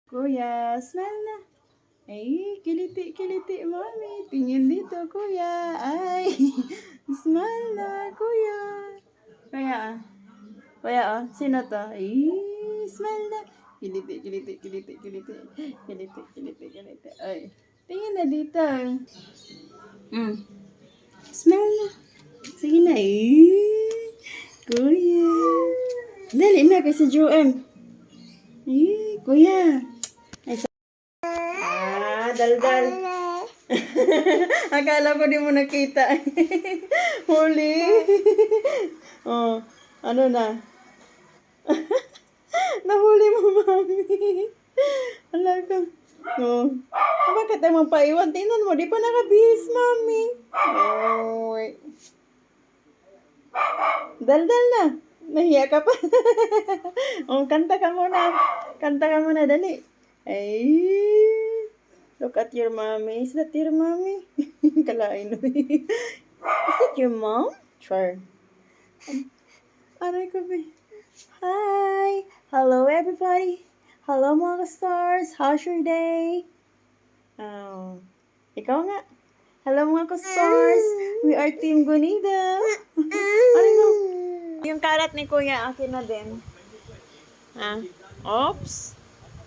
Kuya, smile na. Ay, kiliti-kiliti, mami. Tingin dito, kuya. Ay, smile na, kuya. Kuya, kuya, sino to? Ay, smile na. Kiliti, kiliti, kiliti, kiliti. Kiliti, kiliti, kiliti. Ay, tingin na dito. Mm. Smile na. Sige na, kuya. Dali na, kasi Joem. Kuya. Daldal. Akala ko di mo nakita. Huli. Oh, ano na? Nahuli mo, mami. Alaga. Oh. Bakit ay magpaiwan? Tingnan mo, di pa nakabihis, mami. Oh, daldal na. Nahiya ka pa. Oh, kanta ka muna. Kanta ka muna, dali. Ay. Look at your mommy. Is that your mommy? Kalain mo. Is that your mom? Sure. Aray ko ba? Hi! Hello everybody! Hello mga ka-stars! How's your day? Ikaw nga. Hello mga ka-stars! We are Team Gunida! Aray ko. Yung karat ni Kuya, akin na din. Oops!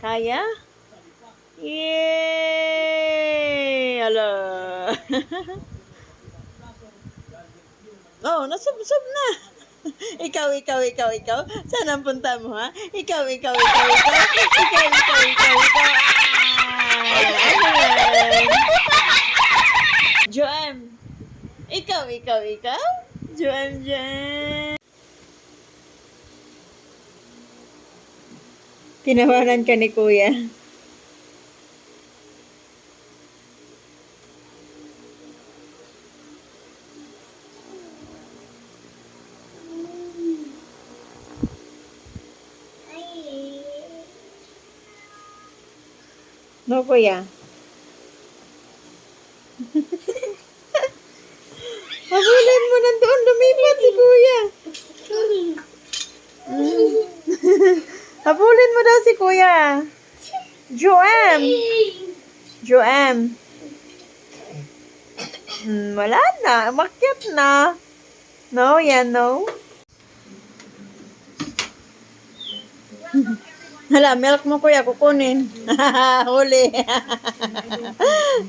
Kaya? Yay! Ala! Oh, nasubsob na. Ikaw. Saan ang punta mo, ha? Ikaw. Ikaw. Ano yan? Joam. Ikaw. Joam. Tinawanan ka ni Kuya. No, Kuya. Habulin mo nandoon, lumipat si Kuya. Habulin mo daw si Kuya. Joam. Wala na. Umakyat na. No, yan, no. Hala, milk mo Kuya, kukunin. Huli.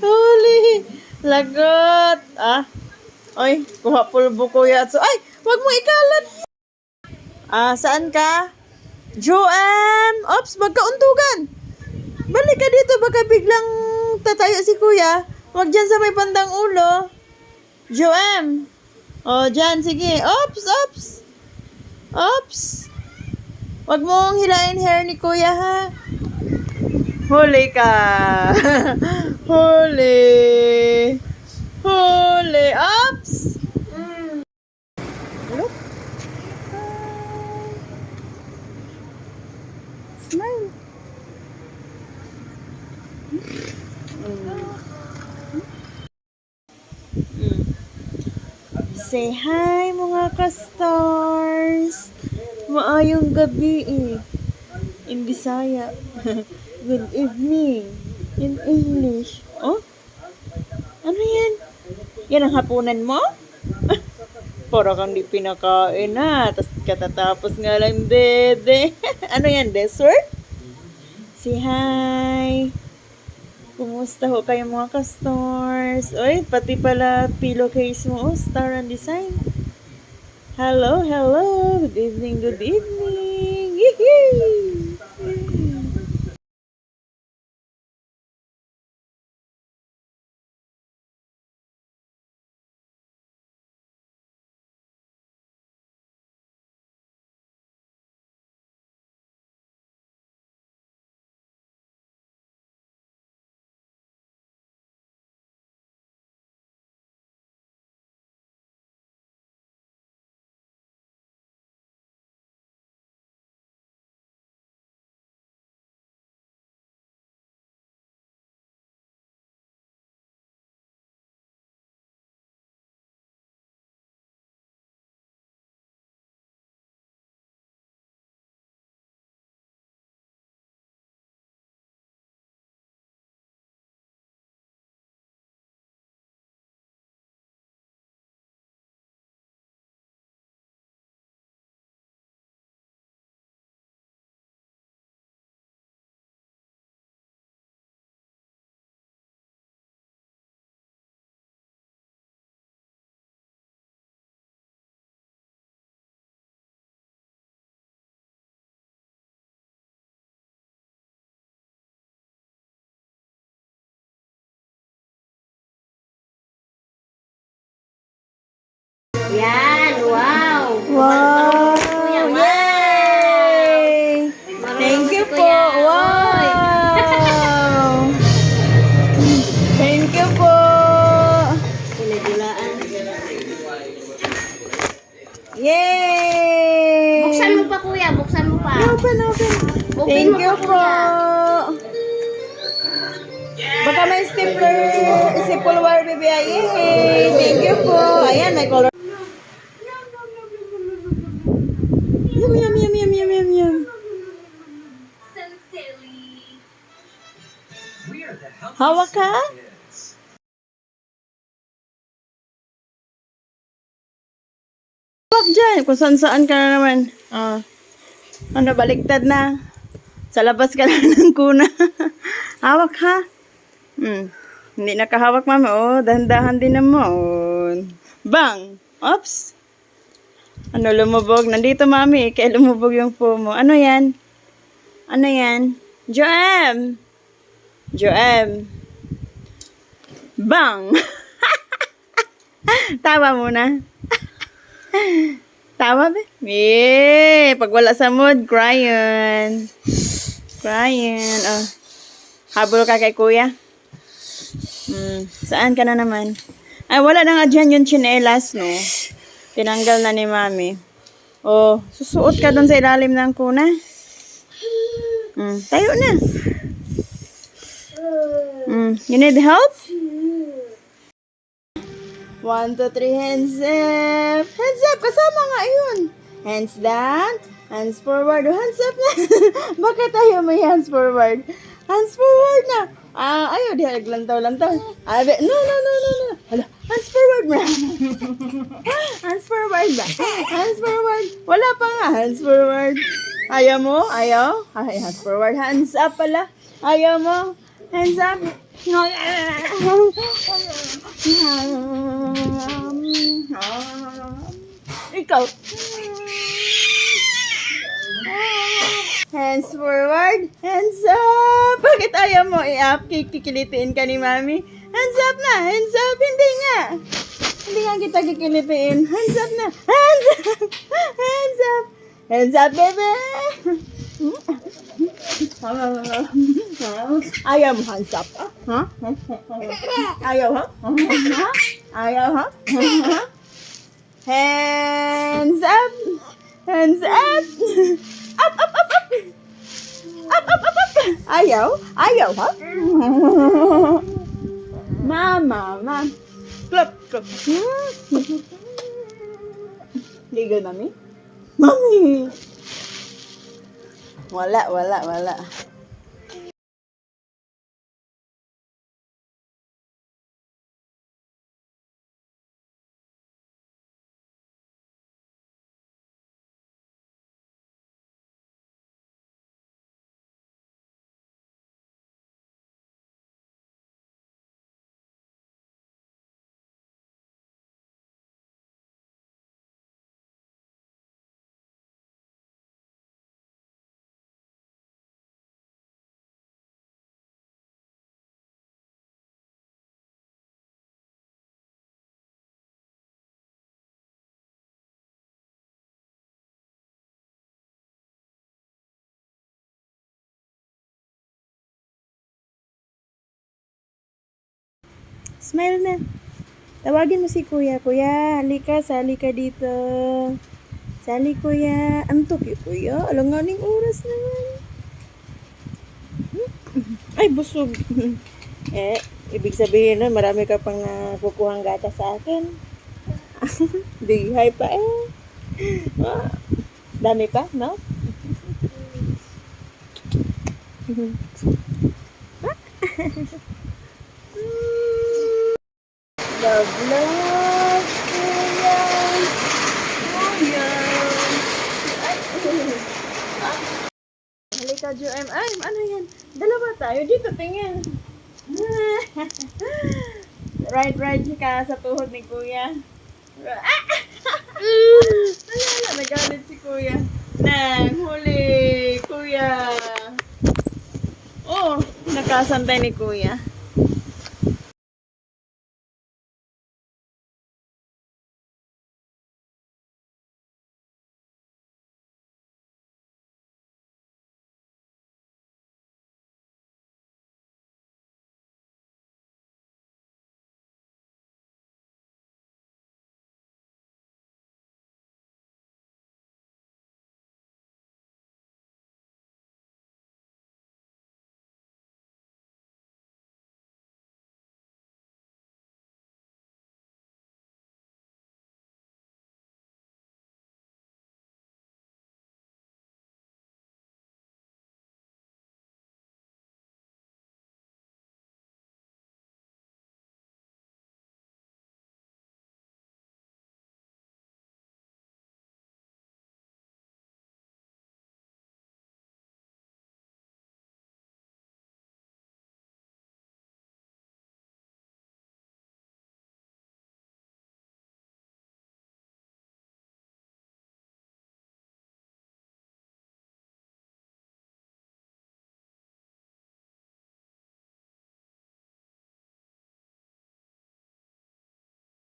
Huli. Lagot. Ay, kuha pulbo Kuya. So, ay, wag mo ikalat. Saan ka? Joam! Ops, magkauntugan. Balik ka dito, baka biglang tatayo si Kuya. Wag dyan sa may bandang ulo. Joam! Dyan, sige. Ops! Wag mong hilain hair ni Kuya, ha? Huli ka. Huli. Ops! Look. Smile. Say hi mga ka-stars. Maayong gabi in Bisaya. Good evening in English. Oh? Ano yan? Yan ang hapunan mo? Para kang di pinakain na. Tapos katatapos nga lang dede. Ano yan? Dessert? Say hi. Kumusta ho kayo mga ka-stars? Oy, pati pala pillowcase mo. Star and design. Hello. Good evening. Yee-hee! Yan, wow. Wow! Kuya, wow. Yay! Thank you po! Wow! Thank you po! Pinagulaan. Yay! Buksan mo pa kuya, buksan mo pa. Open, open. Open Thank mo you pa, po! kuya. Baka may stapler si Pulwar BBI. Yay! Thank you po! Ayan, may color. Yum, yum, yum, yum, yum, yum, yum. Hawak ka? Hawak dyan. Kung saan ka na naman. Oh. Ano, baliktad na. Sa labas ka na ng kuna. Hawak ha? Hindi nakahawak mama. Oh, dahan-dahan din naman. Bang! Oops! Ano, lumubog? Nandito mami. Kaya lumubog yung po mo. Ano yan? Ano yan? Joem! Joem! Bang! Tawa muna. Tawa ba? Eh, pag wala sa mood, crying. Crying. Oh. Habol ka kay kuya? Saan ka na naman? Ay, wala na nga dyan yung chinelas, no? Tinanggal na ni mami. Oh, susuot ka doon sa ilalim ng kuna. Tayo na. You need help? 1, 2, 3, hands up. Hands up, kasama nga yun. Hands down, hands forward. Oh, hands up na. Bakit tayo may hands forward? Hands forward na. Ayaw, di naglantaw-lantaw. No. Hala, hands forward na. Hands forward ba? Hands forward. Wala pa nga, hands forward. Ayaw mo? Ayaw? Ay, hands forward. Hands up pala. Ayaw mo? Hands up. Ikaw. Hands forward. Hands up. Bakit ayaw mo i-up? Kikilitiin ka ni mami. Hands up na. Hands up. Hindi nga. Hindi nga kita kikilitiin. Hands up na. Hands up. Hands up. Hands up, baby. Ayaw mo hands up. Ha? Ayaw ha? Ayaw ha? Hands up. Hands up. Up, up, up, up. Up, up, up, up. Ayaw? Ayaw ha? Mama. Clap, clap. Legal, mami? Mami! Wala. Smile na. Tawagin mo si kuya. Kuya, halika. Sali ka dito. Sali, kuya. Antok yung kuya. Alanganing oras naman. Ay, busog. Ibig sabihin na marami ka pang kukuhang gata sa akin. Dihay pa Dami pa, no? Love, kuya. Halika, Joem. Ay, ano yan? Dalawa tayo. Dito, tingin. Ride ka sa tuhod ni kuya. Wala, nagalit si kuya. Huli, kuya. Oh, nakasantay ni kuya.